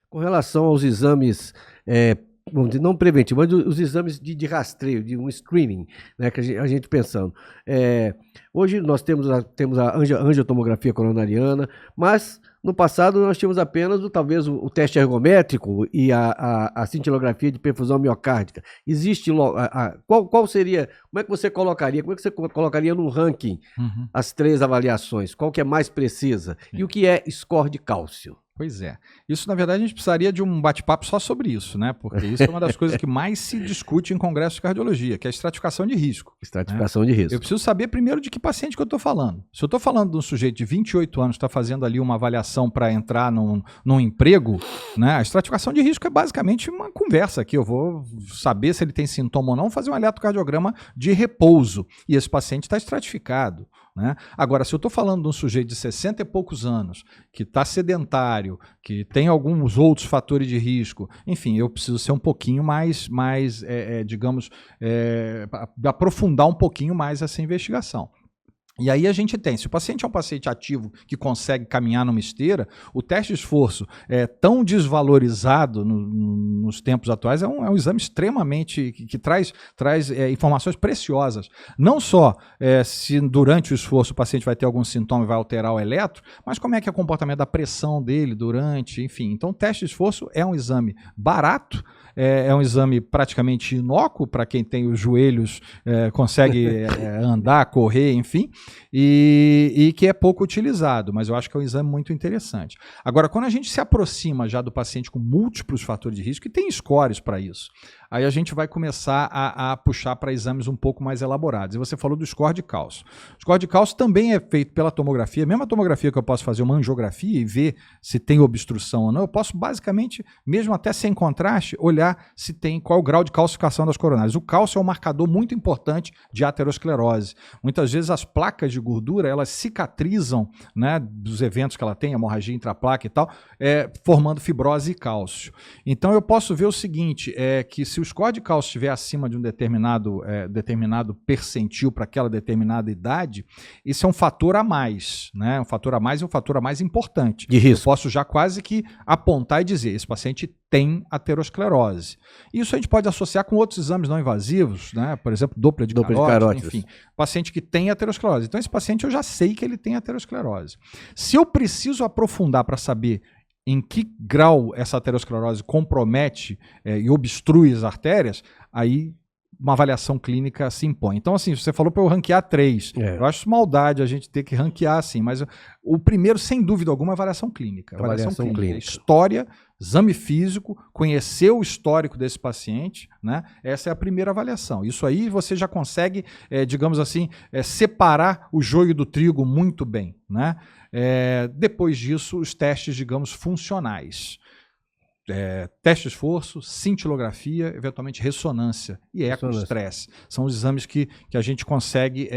Com relação aos exames, vamos dizer, não preventivos, mas os exames de rastreio, de um screening, né, que a gente pensando. Hoje nós temos a angiotomografia coronariana, mas no passado nós tínhamos apenas talvez o teste ergométrico e a cintilografia de perfusão miocárdica. Existe, qual seria, como é que você colocaria no ranking as três avaliações? Qual que é mais precisa? E o que é score de cálcio? Pois é. Isso, na verdade, a gente precisaria de um bate-papo só sobre isso, né? Porque isso é uma das coisas que mais se discute em congressos de cardiologia, que é a estratificação de risco. Estratificação de risco. Eu preciso saber primeiro de que paciente que eu estou falando. Se eu estou falando de um sujeito de 28 anos que está fazendo ali uma avaliação para entrar num emprego, né? A estratificação de risco é basicamente uma conversa aqui. Eu vou saber se ele tem sintoma ou não, fazer um eletrocardiograma de repouso. E esse paciente está estratificado. Né? Agora, se eu estou falando de um sujeito de 60 e poucos anos, que está sedentário, que tem alguns outros fatores de risco, enfim, eu preciso ser um pouquinho mais digamos, aprofundar um pouquinho mais essa investigação. E aí a gente tem, se o paciente é um paciente ativo que consegue caminhar numa esteira, o teste de esforço é tão desvalorizado nos tempos atuais, é um exame extremamente, que traz informações preciosas. Não só se durante o esforço o paciente vai ter algum sintoma e vai alterar o eletro, mas como é que é o comportamento da pressão dele durante, enfim. Então o teste de esforço é um exame barato, é um exame praticamente inócuo para quem tem os joelhos, consegue andar, correr, enfim, e que é pouco utilizado, mas eu acho que é um exame muito interessante. Agora, quando a gente se aproxima já do paciente com múltiplos fatores de risco, e tem scores para isso, aí a gente vai começar a puxar para exames um pouco mais elaborados. E você falou do score de cálcio. O score de cálcio também é feito pela tomografia, mesmo a tomografia que eu posso fazer uma angiografia e ver se tem obstrução ou não, eu posso basicamente, mesmo até sem contraste, olhar se tem qual o grau de calcificação das coronárias. O cálcio é um marcador muito importante de aterosclerose. Muitas vezes as placas de gordura, elas cicatrizam, né, dos eventos que ela tem, hemorragia intraplaca e tal, formando fibrose e cálcio. Então eu posso ver o seguinte, que se o score de cálcio estiver acima de um determinado percentil para aquela determinada idade, isso é um fator a mais, né? Um fator a mais e um fator a mais importante. De risco. Eu posso já quase que apontar e dizer, esse paciente tem aterosclerose. Isso a gente pode associar com outros exames não invasivos, né? Por exemplo, Doppler de carótidas, enfim, paciente que tem aterosclerose. Então esse paciente eu já sei que ele tem aterosclerose. Se eu preciso aprofundar para saber em que grau essa aterosclerose compromete e obstrui as artérias, aí uma avaliação clínica se impõe. Então, assim, você falou para eu ranquear 3. Eu acho maldade a gente ter que ranquear assim, mas o primeiro, sem dúvida alguma, é avaliação clínica. Avaliação clínica. História, exame físico, conhecer o histórico desse paciente, né? Essa é a primeira avaliação. Isso aí você já consegue, digamos assim, separar o joio do trigo muito bem, né? Depois disso, os testes, digamos, funcionais. Teste de esforço, cintilografia, eventualmente ressonância e ecostress. São os exames que a gente consegue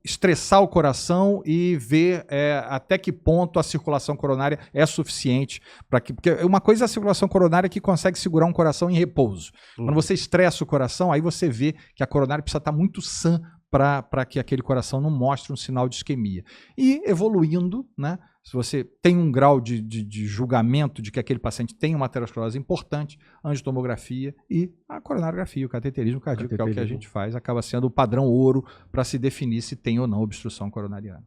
estressar o coração e ver até que ponto a circulação coronária é suficiente para que... Porque uma coisa é a circulação coronária que consegue segurar um coração em repouso. Quando você estressa o coração, aí você vê que a coronária precisa estar muito sã para que aquele coração não mostre um sinal de isquemia. E evoluindo, né? Se você tem um grau de julgamento de que aquele paciente tem uma aterosclerose importante, angiotomografia e a coronariografia, o cateterismo cardíaco, que é o que a gente faz, acaba sendo o padrão ouro para se definir se tem ou não obstrução coronariana.